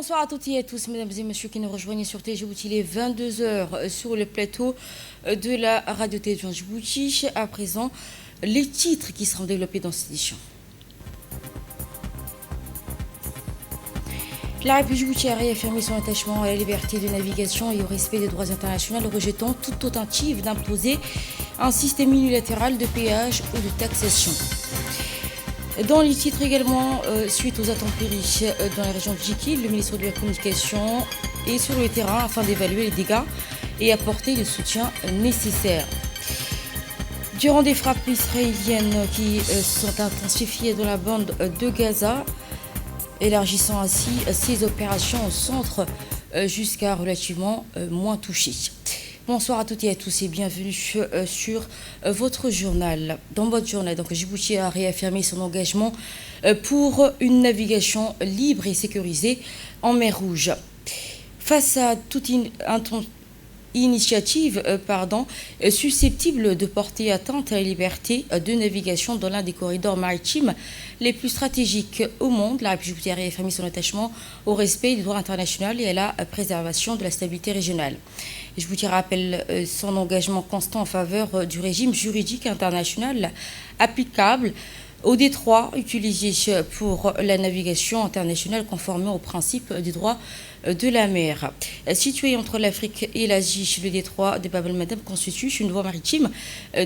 Bonsoir à toutes et à tous, mesdames et messieurs qui nous rejoignent sur Djibouti, il est 22 h sur le plateau de la radio-télévision Djibouti. À présent, les titres qui seront développés dans cette édition. La République Djibouti a réaffirmé son attachement à la liberté de navigation et au respect des droits internationaux, rejetant toute tentative d'imposer un système unilatéral de péage ou de taxation. Dans les titres également, suite aux intempéries dans la région de Jikil, le ministre de la Communication est sur le terrain afin d'évaluer les dégâts et apporter le soutien nécessaire. Durant des frappes israéliennes qui sont intensifiées dans la bande de Gaza, élargissant ainsi ses opérations au centre jusqu'à relativement moins touchées. Bonsoir à toutes et à tous et bienvenue sur votre journal. Dans votre journal, donc, Djibouti a réaffirmé son engagement pour une navigation libre et sécurisée en mer Rouge. Face à toute initiative susceptible de porter atteinte à la liberté de navigation dans l'un des corridors maritimes les plus stratégiques au monde, la République djiboutienne a réaffirmé son attachement au respect du droit international et à la préservation de la stabilité régionale. Djibouti rappelle son engagement constant en faveur du régime juridique international applicable au détroit utilisé pour la navigation internationale conformément aux principes du droit de la mer. Situé entre l'Afrique et l'Asie, le détroit de Bab el-Mandeb constitue une voie maritime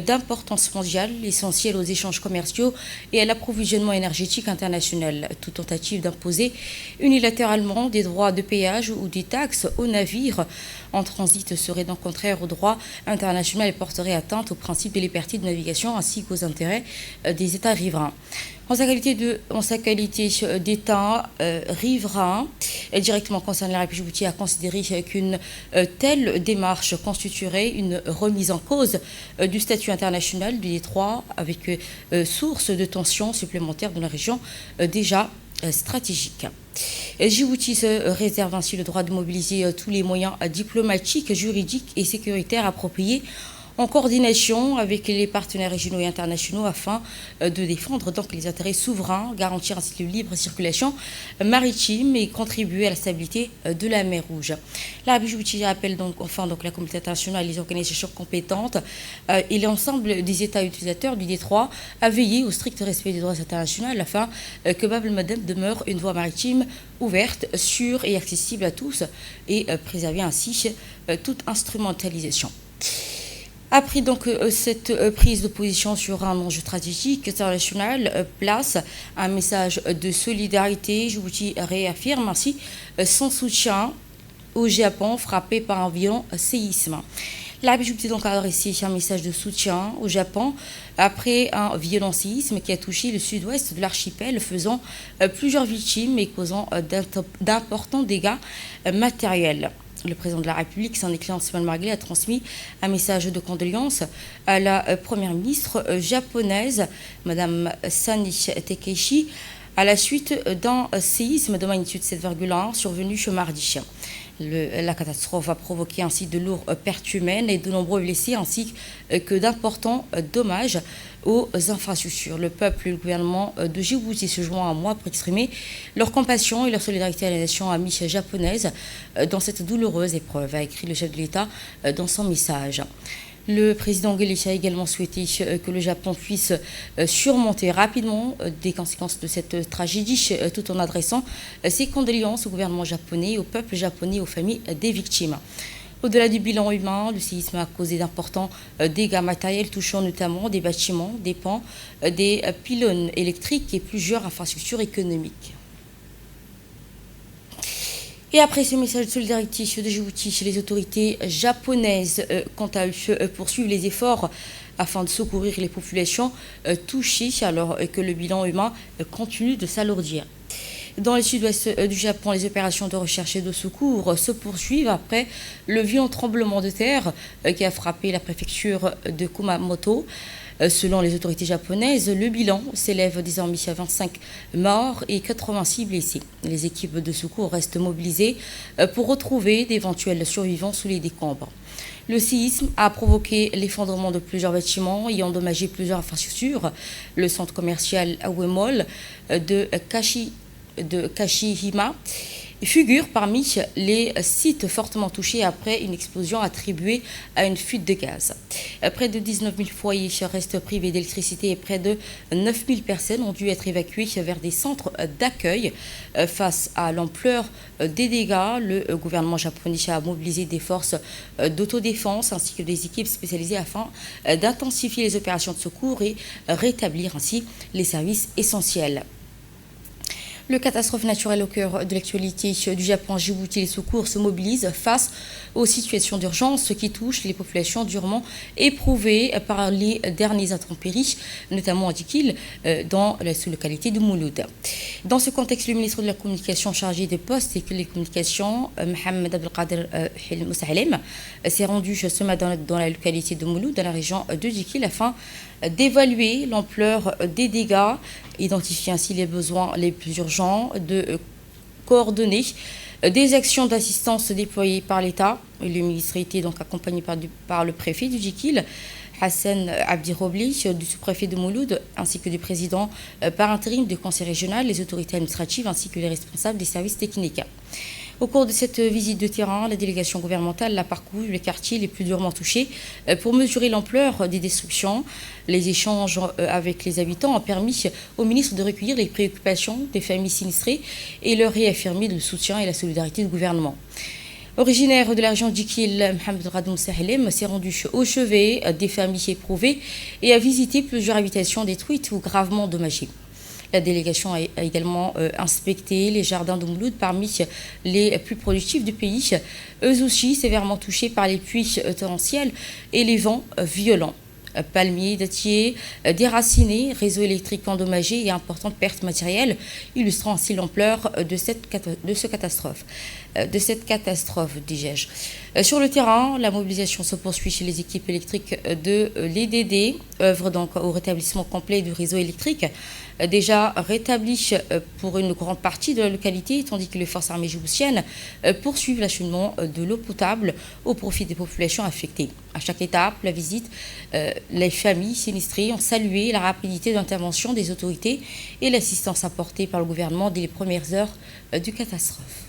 d'importance mondiale, essentielle aux échanges commerciaux et à l'approvisionnement énergétique international. Toute tentative d'imposer unilatéralement des droits de péage ou des taxes aux navires en transit serait donc contraire au droit international et porterait atteinte aux principes de liberté de navigation ainsi qu'aux intérêts des États riverains. En sa qualité d'État riverain directement concerné, la République djiboutienne a considéré qu'une telle démarche constituerait une remise en cause du statut international du détroit avec source de tensions supplémentaires dans la région déjà stratégique. Djibouti se réserve ainsi le droit de mobiliser tous les moyens diplomatiques, juridiques et sécuritaires appropriés en coordination avec les partenaires régionaux et internationaux afin de défendre donc les intérêts souverains, garantir ainsi une libre circulation maritime et contribuer à la stabilité de la mer Rouge. La République djiboutienne appelle donc enfin la communauté internationale, les organisations compétentes et l'ensemble des États utilisateurs du détroit à veiller au strict respect des droits internationaux afin que Bab el-Mandeb demeure une voie maritime ouverte, sûre et accessible à tous et préserver ainsi toute instrumentalisation. Après donc cette prise de position sur un enjeu stratégique international, place un message de solidarité. Djibouti réaffirme ainsi son soutien au Japon frappé par un violent séisme. La République djiboutienne donc a adressé un message de soutien au Japon après un violent séisme qui a touché le sud-ouest de l'archipel, faisant plusieurs victimes et causant d'importants dégâts matériels. Le président de la République, son Excellence Emmanuel Marguerite, a transmis un message de condoléances à la première ministre japonaise, Madame Sani Takeishi, à la suite d'un séisme de magnitude 7,1 survenu ce mardi. La catastrophe a provoqué ainsi de lourdes pertes humaines et de nombreux blessés, ainsi que d'importants dommages aux infrastructures. Le peuple et le gouvernement de Djibouti se joignent à moi pour exprimer leur compassion et leur solidarité à la nation amie japonaise dans cette douloureuse épreuve, a écrit le chef de l'État dans son message. Le président Guelleh a également souhaité que le Japon puisse surmonter rapidement des conséquences de cette tragédie, tout en adressant ses condoléances au gouvernement japonais, au peuple japonais et aux familles des victimes. Au-delà du bilan humain, le séisme a causé d'importants dégâts matériels touchant notamment des bâtiments, des ponts, des pylônes électriques et plusieurs infrastructures économiques. Et après ce message de solidarité de Djibouti, les autorités japonaises, quant à eux, poursuivent les efforts afin de secourir les populations touchées alors que le bilan humain continue de s'alourdir. Dans le sud-ouest du Japon, les opérations de recherche et de secours se poursuivent après le violent tremblement de terre qui a frappé la préfecture de Kumamoto. Selon les autorités japonaises, le bilan s'élève désormais à 25 morts et 86 blessés. Les équipes de secours restent mobilisées pour retrouver d'éventuels survivants sous les décombres. Le séisme a provoqué l'effondrement de plusieurs bâtiments et endommagé plusieurs infrastructures. Le centre commercial Awe Mall de Kashihima figure parmi les sites fortement touchés après une explosion attribuée à une fuite de gaz. Près de 19 000 foyers restent privés d'électricité et près de 9 000 personnes ont dû être évacuées vers des centres d'accueil. Face à l'ampleur des dégâts, le gouvernement japonais a mobilisé des forces d'autodéfense ainsi que des équipes spécialisées afin d'intensifier les opérations de secours et rétablir ainsi les services essentiels. Le catastrophe naturelle au cœur de l'actualité du Japon, Djibouti, les secours se mobilisent face aux situations d'urgence qui touchent les populations durement éprouvées par les dernières intempéries, notamment à Dikil, dans la sous-localité de Mouloud. Dans ce contexte, le ministre de la Communication chargé des postes et les communications, Mohamed Abdelkader Moussahalem, s'est rendu ce matin dans la localité de Mouloud, dans la région de Dikil, afin d'évaluer l'ampleur des dégâts, identifier ainsi les besoins les plus urgents, de coordonner des actions d'assistance déployées par l'État. Le ministre a été donc accompagné par le préfet du Djikil, Hassan Abdi Robli, du sous-préfet de Mouloud, ainsi que du président par intérim du conseil régional, les autorités administratives ainsi que les responsables des services techniques. Au cours de cette visite de terrain, la délégation gouvernementale a parcouru les quartiers les plus durement touchés pour mesurer l'ampleur des destructions. Les échanges avec les habitants ont permis au ministre de recueillir les préoccupations des familles sinistrées et leur réaffirmer le soutien et la solidarité du gouvernement. Originaire de la région d'Ikil, Mohamed Radou Sahelem s'est rendu au chevet des familles éprouvées et a visité plusieurs habitations détruites ou gravement endommagées. La délégation a également inspecté les jardins de Mouloud parmi les plus productifs du pays, eux aussi sévèrement touchés par les pluies torrentielles et les vents violents. Palmiers, dattiers, déracinés, réseaux électriques endommagés et importantes pertes matérielles, illustrant ainsi l'ampleur de cette catastrophe, dis-je. Sur le terrain, la mobilisation se poursuit chez les équipes électriques de l'EDD, œuvre donc au rétablissement complet du réseau électrique, déjà rétabli pour une grande partie de la localité, tandis que les forces armées djiboutiennes poursuivent l'acheminement de l'eau potable au profit des populations affectées. À chaque étape, la visite, les familles sinistrées ont salué la rapidité d'intervention des autorités et l'assistance apportée par le gouvernement dès les premières heures du catastrophe.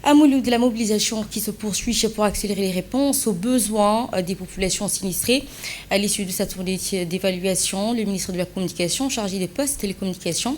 À Mouloud, la mobilisation qui se poursuit pour accélérer les réponses aux besoins des populations sinistrées. À l'issue de sa tournée d'évaluation, le ministre de la Communication chargé des postes et télécommunications,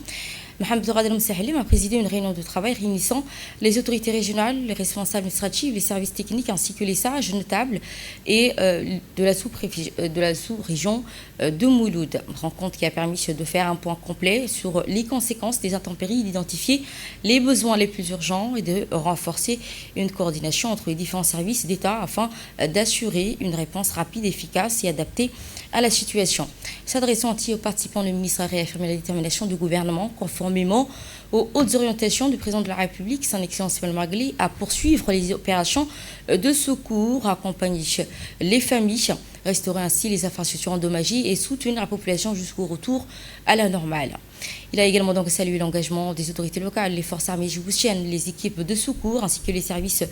Mohamed Radou Sahelem, a présidé une réunion de travail réunissant les autorités régionales, les responsables administratifs, les services techniques ainsi que les sages notables et de la sous-région de Mouloud. Rencontre qui a permis de faire un point complet sur les conséquences des intempéries, d'identifier les besoins les plus urgents et de renforcer une coordination entre les différents services d'État afin d'assurer une réponse rapide, efficace et adaptée à la situation. S'adressant aux participants, le ministre a réaffirmé la détermination du gouvernement, conformément aux hautes orientations du président de la République, son Excellence Ismaël Magli, à poursuivre les opérations de secours, accompagner les familles, restaurer ainsi les infrastructures endommagées et soutenir la population jusqu'au retour à la normale. Il a également donc salué l'engagement des autorités locales, les forces armées djiboutiennes, les équipes de secours ainsi que les services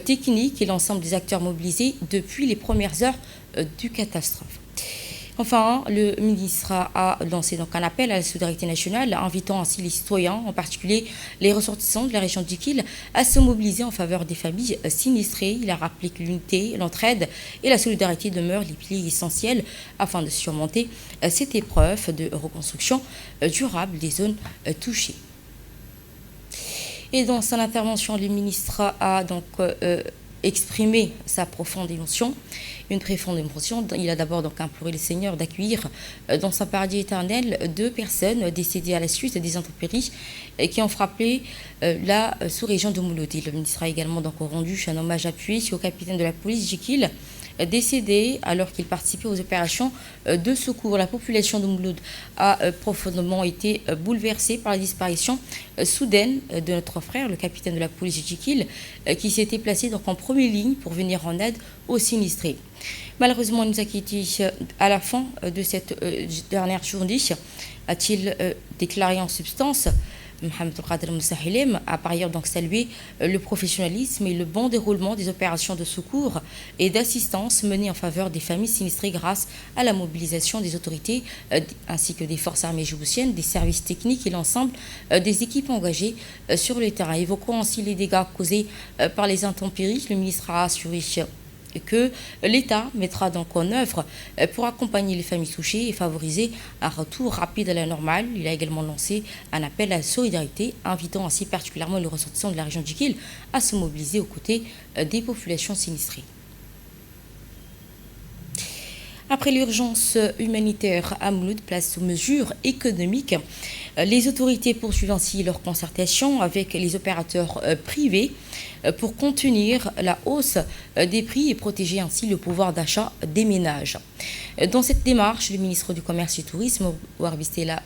techniques et l'ensemble des acteurs mobilisés depuis les premières heures du catastrophe. Enfin, le ministre a lancé donc un appel à la solidarité nationale, invitant ainsi les citoyens, en particulier les ressortissants de la région d'Ikil, à se mobiliser en faveur des familles sinistrées. Il a rappelé que l'unité, l'entraide et la solidarité demeurent les piliers essentiels afin de surmonter cette épreuve de reconstruction durable des zones touchées. Et dans son intervention, le ministre a donc exprimer sa profonde émotion, une profonde émotion. Il a d'abord donc imploré le Seigneur d'accueillir dans son paradis éternel 2 personnes décédées à la suite des intempéries qui ont frappé la sous-région de Mouloud. Le ministre a également donc rendu un hommage appuyé au capitaine de la police Djikil, décédé alors qu'il participait aux opérations de secours. La population de Mouloud a profondément été bouleversée par la disparition soudaine de notre frère, le capitaine de la police Djikil, qui s'était placé donc en première ligne pour venir en aide aux sinistrés. Malheureusement, il nous a quittés à la fin de cette dernière journée, a-t-il déclaré en substance. Mohamed Qadir Moussahilem a par ailleurs donc salué le professionnalisme et le bon déroulement des opérations de secours et d'assistance menées en faveur des familles sinistrées grâce à la mobilisation des autorités ainsi que des forces armées djiboutiennes, des services techniques et l'ensemble des équipes engagées sur le terrain. Évoquant ainsi les dégâts causés par les intempéries, le ministre a assuré que l'État mettra donc en œuvre pour accompagner les familles touchées et favoriser un retour rapide à la normale. Il a également lancé un appel à la solidarité, invitant ainsi particulièrement les ressortissants de la région d'Ikil à se mobiliser aux côtés des populations sinistrées. Après l'urgence humanitaire à Mouloud, place aux mesures économiques. Les autorités poursuivent ainsi leur concertation avec les opérateurs privés pour contenir la hausse des prix et protéger ainsi le pouvoir d'achat des ménages. Dans cette démarche, le ministre du Commerce et du Tourisme, Ouarbistela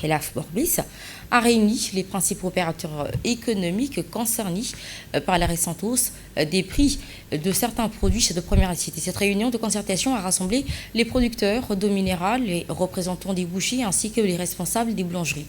Helaf Borbis, a réuni les principaux opérateurs économiques concernés par la récente hausse des prix de certains produits de première nécessité. Cette réunion de concertation a rassemblé les producteurs d'eau minérale, les représentants des bouchers ainsi que les responsables des boulangeries.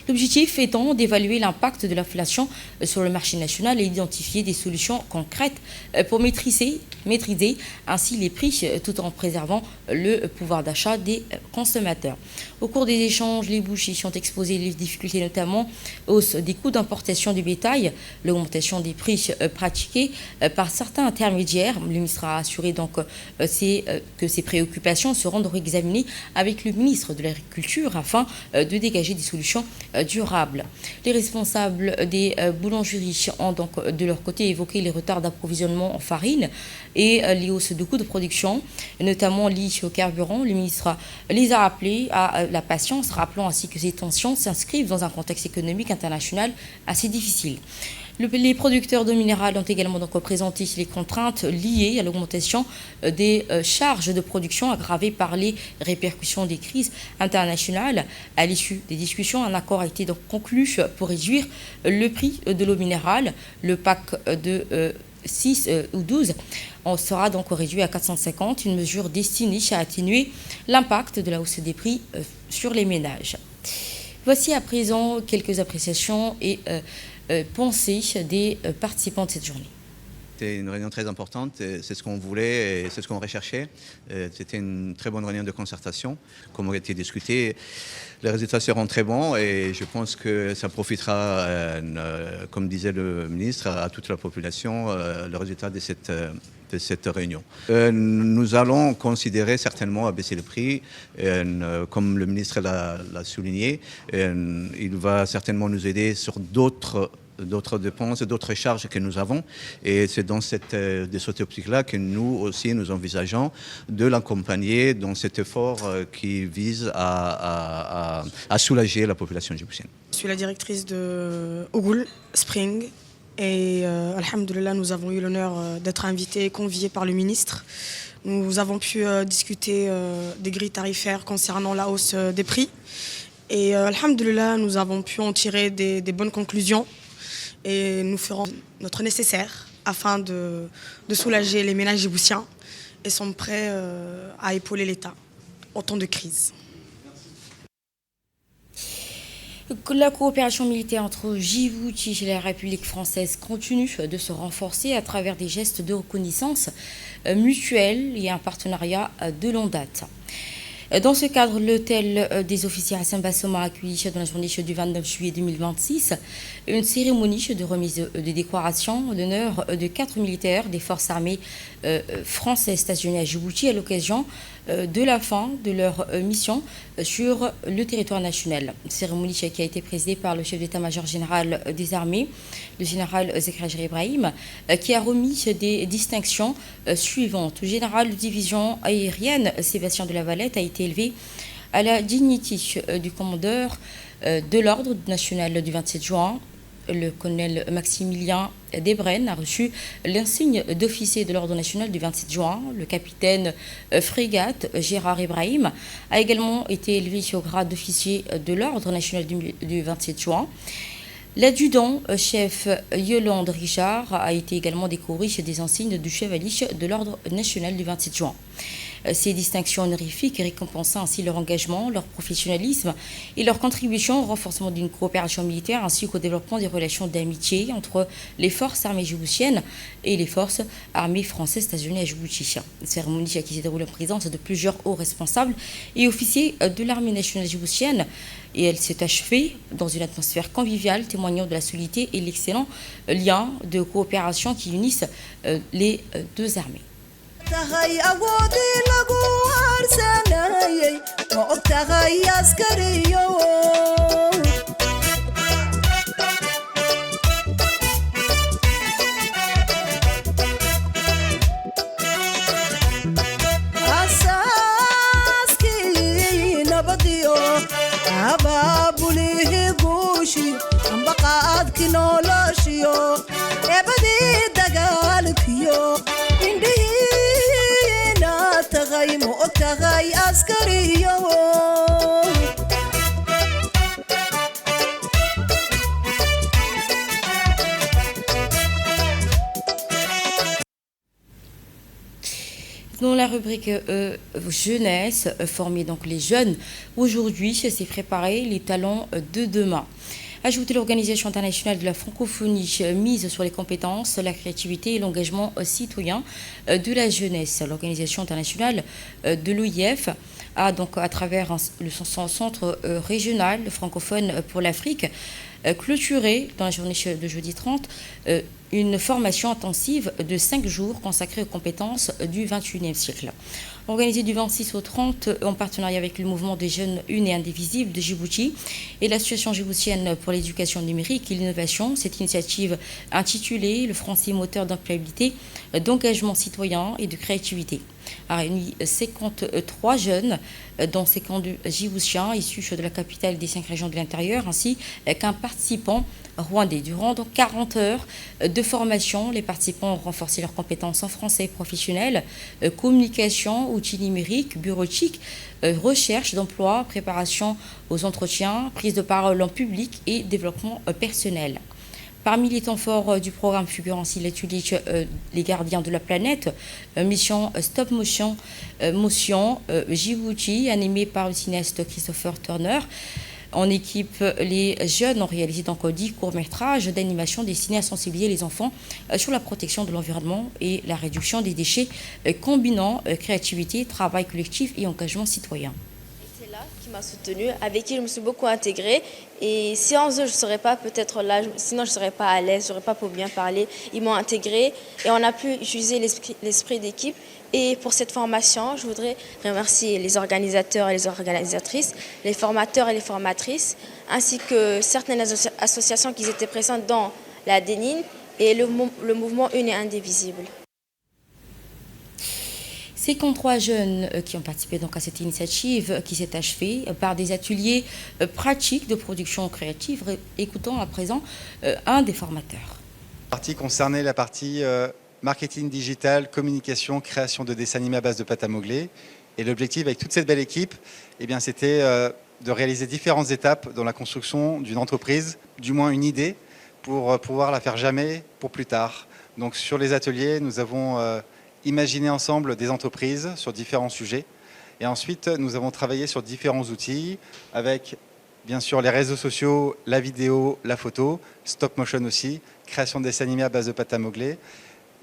L'objectif étant d'évaluer l'impact de l'inflation sur le marché national et identifier des solutions concrètes pour maîtriser ainsi les prix tout en préservant le pouvoir d'achat des consommateurs. Au cours des échanges, les bouchers ont exposé les difficultés, notamment hausse des coûts d'importation du bétail, l'augmentation des prix pratiqués par certains intermédiaires. Le ministre a assuré donc que ces préoccupations seront donc examinées avec le ministre de l'Agriculture afin de dégager des solutions durables. Les responsables des boulangeries ont donc de leur côté évoqué les retards d'approvisionnement en farine et les hausses de coûts de production, notamment liées au carburant. Le ministre les a appelés à la patience, rappelant ainsi que ces tensions s'inscrivent dans un contexte économique international assez difficile. Les producteurs d'eau minérale ont également donc présenté les contraintes liées à l'augmentation des charges de production aggravées par les répercussions des crises internationales. À l'issue des discussions, un accord a été donc conclu pour réduire le prix de l'eau minérale. Le pack de 6 ou 12 on sera donc réduit à 450, une mesure destinée à atténuer l'impact de la hausse des prix sur les ménages. Voici à présent quelques appréciations et pensées des participants de cette journée. C'était une réunion très importante, c'est ce qu'on voulait et c'est ce qu'on recherchait. C'était une très bonne réunion de concertation, comme on a été discuté. Les résultats seront très bons et je pense que ça profitera, comme disait le ministre, à toute la population, le résultat de cette réunion. Nous allons considérer certainement à baisser le prix, comme le ministre l'a souligné. Il va certainement nous aider sur d'autres dépenses, d'autres charges que nous avons. Et c'est dans cette optique-là que nous aussi, nous envisageons de l'accompagner dans cet effort qui vise à soulager la population djiboutienne. Je suis la directrice de Ougoul Spring et alhamdoulilah, nous avons eu l'honneur d'être invités et conviés par le ministre. Nous avons pu discuter des grilles tarifaires concernant la hausse des prix. Et alhamdoulilah, nous avons pu en tirer des bonnes conclusions. Et nous ferons notre nécessaire afin de soulager les ménages djiboutiens et sommes prêts à épauler l'État en temps de crise. La coopération militaire entre Djibouti et la République française continue de se renforcer à travers des gestes de reconnaissance mutuelle et un partenariat de longue date. Dans ce cadre, l'hôtel des officiers Hassan Bassouma a accueilli dans la journée du 29 juillet 2026 une cérémonie de remise de décoration d'honneur de 4 militaires des forces armées françaises stationnés à Djibouti à l'occasion de la fin de leur mission sur le territoire national. Une cérémonie qui a été présidée par le chef d'état-major général des armées, le général Zekrajri Ibrahim, qui a remis des distinctions suivantes. Le général de division aérienne Sébastien de la Valette a été élevé à la dignité du commandeur de l'ordre national du 27 juin. Le colonel Maximilien Desbrennes a reçu l'insigne d'officier de l'ordre national du 27 juin. Le capitaine frégate Gérard Ibrahim a également été élevé au grade d'officier de l'ordre national du 27 juin. L'adjudant-chef Yolande Richard a été également décoré des insignes du chevalier de l'ordre national du 27 juin. Ces distinctions honorifiques récompensant ainsi leur engagement, leur professionnalisme et leur contribution au renforcement d'une coopération militaire ainsi qu'au développement des relations d'amitié entre les forces armées djiboutiennes et les forces armées françaises stationnées à Djibouti. Une cérémonie qui s'est déroulée en présence de plusieurs hauts responsables et officiers de l'armée nationale djiboutienne. Et elle s'est achevée dans une atmosphère conviviale, témoignant de la solidité et l'excellent lien de coopération qui unissent les deux armées. Dans la rubrique jeunesse, former donc les jeunes, aujourd'hui, c'est préparer les talents de demain. Ajouter l'Organisation internationale de la francophonie mise sur les compétences, la créativité et l'engagement citoyen de la jeunesse. L'Organisation internationale de l'OIF a donc, à travers son centre régional francophone pour l'Afrique, clôturé dans la journée de jeudi 30 une formation intensive de 5 jours consacrée aux compétences du XXIe siècle. Organisée du 26 au 30 en partenariat avec le mouvement des jeunes une et indivisibles de Djibouti et l'Association djiboutienne pour l'éducation numérique et l'innovation, cette initiative intitulée « Le français moteur d'employabilité, d'engagement citoyen et de créativité » a réuni 53 jeunes, dont 52 djiboutiens issus de la capitale des 5 régions de l'intérieur, ainsi qu'un participant rwandais. Durant donc 40 heures de formation, les participants ont renforcé leurs compétences en français professionnel, communication, outils numériques, bureautique, recherche d'emploi, préparation aux entretiens, prise de parole en public et développement personnel. Parmi les temps forts du programme figurant ainsi l'atelier Les Gardiens de la Planète, mission Stop Motion, Djibouti, animé par le cinéaste Christopher Turner. En équipe, les jeunes ont réalisé donc 10 courts-métrages d'animation destinés à sensibiliser les enfants sur la protection de l'environnement et la réduction des déchets, combinant créativité, travail collectif et engagement citoyen. C'est là qui m'a soutenue, avec qui je me suis beaucoup intégrée. Et sans eux, je ne serais pas peut-être là, sinon je ne serais pas à l'aise, je n'aurais pas pu bien parler. Ils m'ont intégrée et on a pu utiliser l'esprit d'équipe. Et pour cette formation, je voudrais remercier les organisateurs et les organisatrices, les formateurs et les formatrices, ainsi que certaines associations qui étaient présentes dans la DENIN et le mouvement Une et Indivisible. 53 jeunes qui ont participé donc à cette initiative qui s'est achevée par des ateliers pratiques de production créative. Écoutons à présent un des formateurs. La partie concernait la partie marketing digital, communication, création de dessins animés à base de pâte à modeler. Et l'objectif avec toute cette belle équipe, eh bien, c'était de réaliser différentes étapes dans la construction d'une entreprise, du moins une idée, pour pouvoir la faire jamais pour plus tard. Donc sur les ateliers, nous avons imaginé ensemble des entreprises sur différents sujets. Et ensuite, nous avons travaillé sur différents outils avec, bien sûr, les réseaux sociaux, la vidéo, la photo, stop motion aussi, création de dessins animés à base de pâte à modeler.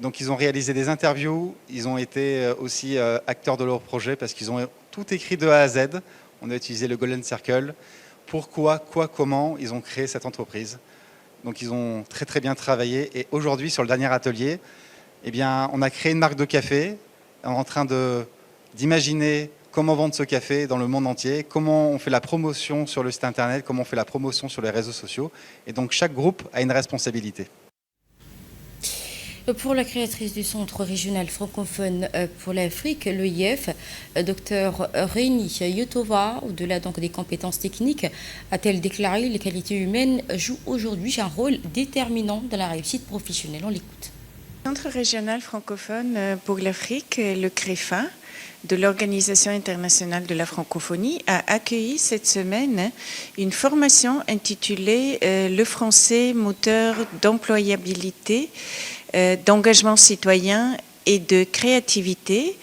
Donc ils ont réalisé des interviews, ils ont été aussi acteurs de leur projet parce qu'ils ont tout écrit de A à Z. On a utilisé le Golden Circle. Pourquoi, quoi, comment ils ont créé cette entreprise. Donc ils ont très très bien travaillé. Et aujourd'hui, sur le dernier atelier, eh bien, on a créé une marque de café. On est en train d'imaginer comment vendre ce café dans le monde entier, comment on fait la promotion sur le site internet, comment on fait la promotion sur les réseaux sociaux. Et donc chaque groupe a une responsabilité. Pour la créatrice du Centre régional francophone pour l'Afrique, l'OIF, Dr Réni Yotova, au-delà donc des compétences techniques, a-t-elle déclaré les qualités humaines jouent aujourd'hui un rôle déterminant dans la réussite professionnelle. On l'écoute. Le Centre régional francophone pour l'Afrique, le CREFA, de l'Organisation internationale de la francophonie, a accueilli cette semaine une formation intitulée « Le français moteur d'employabilité, d'engagement citoyen et de créativité »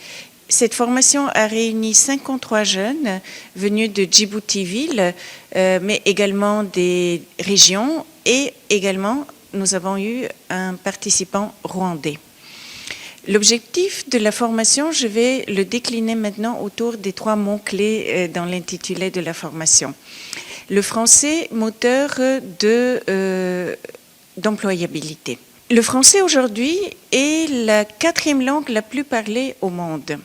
Cette formation a réuni 53 jeunes venus de Djibouti-Ville, mais également des régions, et également nous avons eu un participant rwandais. L'objectif de la formation, je vais le décliner maintenant autour des 3 mots-clés dans l'intitulé de la formation. Le français, moteur d'employabilité. Le français aujourd'hui est la 4e langue la plus parlée au monde.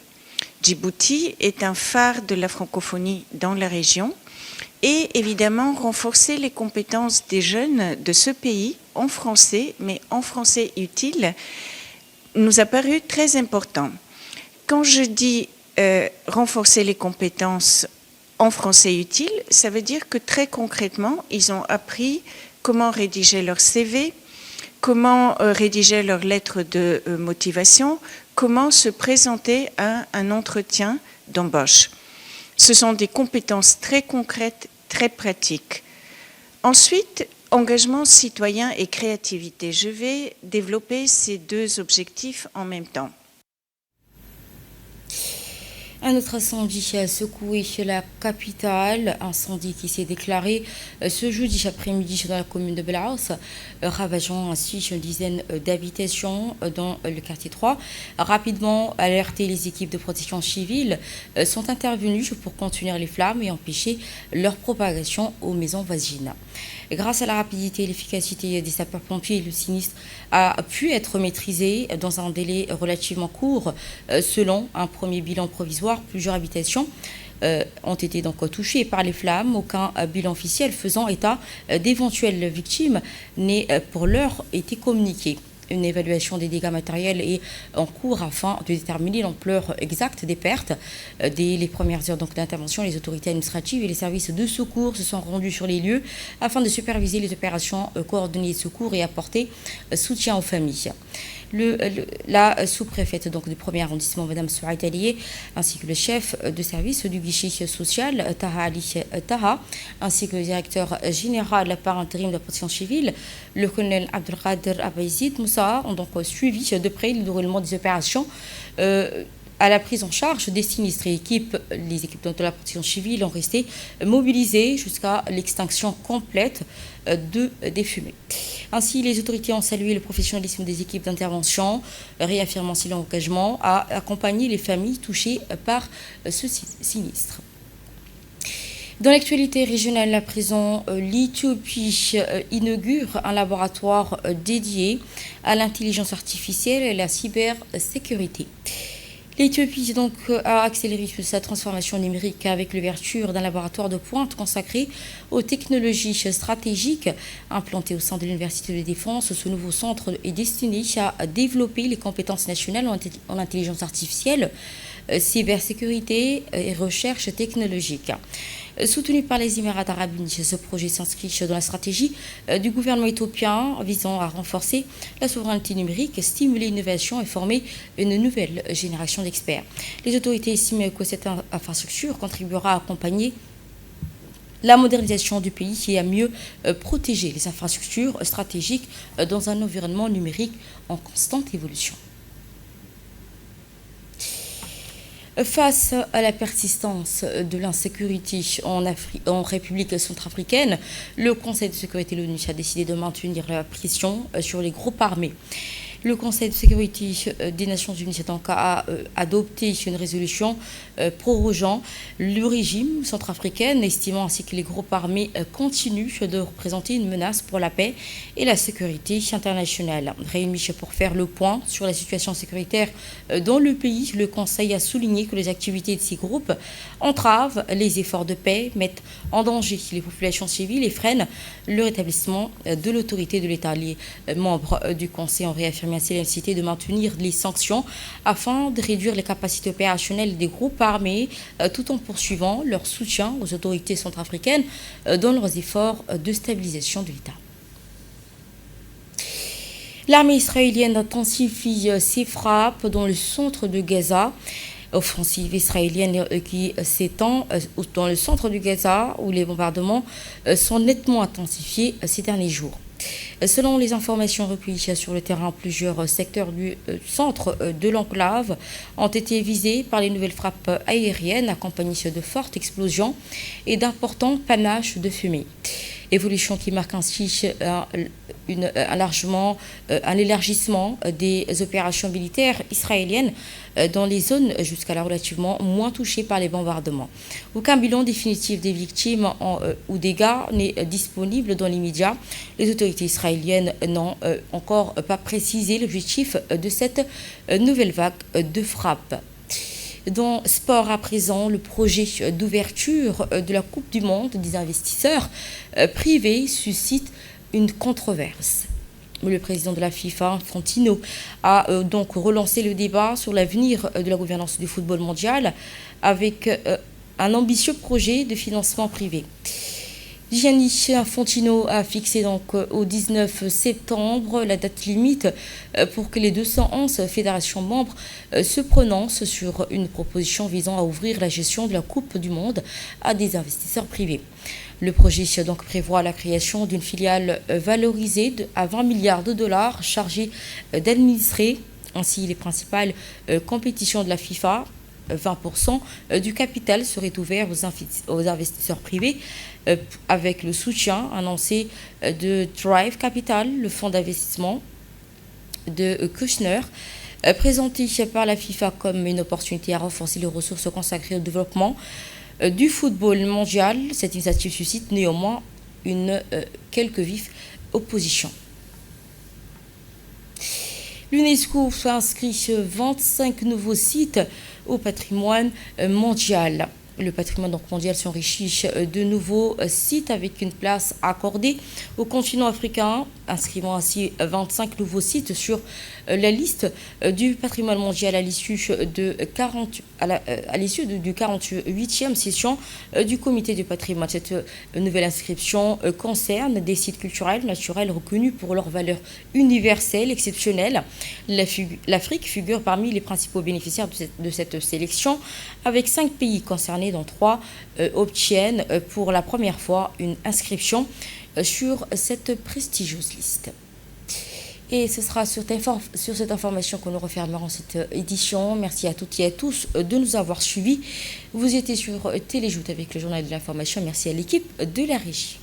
Djibouti est un phare de la francophonie dans la région et évidemment renforcer les compétences des jeunes de ce pays en français, mais en français utile, nous a paru très important. Quand je dis renforcer les compétences en français utile, ça veut dire que très concrètement, ils ont appris comment rédiger leur CV, comment rédiger leur lettre de motivation, comment se présenter à un entretien d'embauche. Ce sont des compétences très concrètes, très pratiques. Ensuite, engagement citoyen et créativité. Je vais développer ces 2 objectifs en même temps. Un autre incendie a secoué la capitale, incendie qui s'est déclaré ce jeudi après-midi dans la commune de Belaos, ravageant ainsi une dizaine d'habitations dans le quartier 3. Rapidement alertés, les équipes de protection civile sont intervenues pour contenir les flammes et empêcher leur propagation aux maisons voisines. Grâce à la rapidité et l'efficacité des sapeurs-pompiers, le sinistre a pu être maîtrisé dans un délai relativement court. Selon un premier bilan provisoire, plusieurs habitations ont été donc touchées par les flammes. Aucun bilan officiel faisant état d'éventuelles victimes n'est pour l'heure été communiqué. Une évaluation des dégâts matériels est en cours afin de déterminer l'ampleur exacte des pertes. Dès les premières heures d'intervention, les autorités administratives et les services de secours se sont rendus sur les lieux afin de superviser les opérations coordonnées de secours et apporter soutien aux familles. La sous-préfète du 1er arrondissement, Mme Souaïd Alié, ainsi que le chef de service du guichet social, Taha Ali Taha, ainsi que le directeur général par intérim de la protection civile, le colonel Abdelkader Abaïzid Moussa, ont donc suivi de près le déroulement des opérations à la prise en charge des sinistrés. Les équipes de la protection civile ont resté mobilisées jusqu'à l'extinction complète des fumées. Ainsi, les autorités ont salué le professionnalisme des équipes d'intervention, réaffirmant leur engagement à accompagner les familles touchées par ce sinistre. Dans l'actualité régionale, la prison l'Éthiopie inaugure un laboratoire dédié à l'intelligence artificielle et la cybersécurité. L'Éthiopie a accéléré sa transformation numérique avec l'ouverture d'un laboratoire de pointe consacré aux technologies stratégiques implanté au sein de l'Université de Défense. Ce nouveau centre est destiné à développer les compétences nationales en intelligence artificielle, cybersécurité et recherche technologique. Soutenu par les Émirats arabes unis, ce projet s'inscrit dans la stratégie du gouvernement éthiopien visant à renforcer la souveraineté numérique, stimuler l'innovation et former une nouvelle génération d'experts. Les autorités estiment que cette infrastructure contribuera à accompagner la modernisation du pays et à mieux protéger les infrastructures stratégiques dans un environnement numérique en constante évolution. Face à la persistance de l'insécurité en République centrafricaine, le Conseil de sécurité de l'ONU a décidé de maintenir la pression sur les groupes armés. Le Conseil de sécurité des Nations Unies a adopté une résolution prorogeant le régime centrafricain, estimant ainsi que les groupes armés continuent de représenter une menace pour la paix et la sécurité internationale. Réunis pour faire le point sur la situation sécuritaire dans le pays, le Conseil a souligné que les activités de ces groupes entravent les efforts de paix, mettent en danger les populations civiles et freinent le rétablissement de l'autorité de l'État. Les membres du Conseil ont réaffirmé ainsi la nécessité de maintenir les sanctions afin de réduire les capacités opérationnelles des groupes armés tout en poursuivant leur soutien aux autorités centrafricaines dans leurs efforts de stabilisation de l'État. L'armée israélienne intensifie ses frappes dans le centre de Gaza. Offensive israélienne qui s'étend dans le centre du Gaza où les bombardements sont nettement intensifiés ces derniers jours. Selon les informations recueillies sur le terrain, plusieurs secteurs du centre de l'enclave ont été visés par les nouvelles frappes aériennes accompagnées de fortes explosions et d'importants panaches de fumée. Évolution qui marque ainsi un élargissement des opérations militaires israéliennes dans les zones jusqu'à-là relativement moins touchées par les bombardements. Aucun bilan définitif des victimes ou dégâts n'est disponible dans l'immédiat. Les autorités israéliennes n'ont encore pas précisé l'objectif de cette nouvelle vague de frappe. Dans sport à présent, le projet d'ouverture de la Coupe du Monde des investisseurs privés suscite une controverse. Le président de la FIFA, Infantino, a donc relancé le débat sur l'avenir de la gouvernance du football mondial avec un ambitieux projet de financement privé. Gianni Infantino a fixé donc au 19 septembre la date limite pour que les 211 fédérations membres se prononcent sur une proposition visant à ouvrir la gestion de la Coupe du Monde à des investisseurs privés. Le projet donc prévoit la création d'une filiale valorisée à 20 milliards de dollars chargée d'administrer ainsi les principales compétitions de la FIFA. 20% du capital serait ouvert aux investisseurs privés avec le soutien annoncé de Drive Capital, le fonds d'investissement de Kushner, présenté par la FIFA comme une opportunité à renforcer les ressources consacrées au développement du football mondial. Cette initiative suscite néanmoins quelques vives oppositions. L'UNESCO a inscrit 25 nouveaux sites au patrimoine mondial. Le patrimoine mondial s'enrichit de nouveaux sites avec une place accordée au continent africain, inscrivant ainsi 25 nouveaux sites sur la liste du patrimoine mondial à l'issue du 48e session du comité du patrimoine. Cette nouvelle inscription concerne des sites culturels, naturels reconnus pour leur valeur universelle, exceptionnelle. L'Afrique figure parmi les principaux bénéficiaires de cette sélection, avec 5 pays concernés, dont 3 obtiennent pour la première fois une inscription sur cette prestigieuse liste. Et ce sera sur cette information que nous refermerons cette édition. Merci à toutes et à tous de nous avoir suivis. Vous étiez sur Téléjoute avec le journal de l'information. Merci à l'équipe de la régie.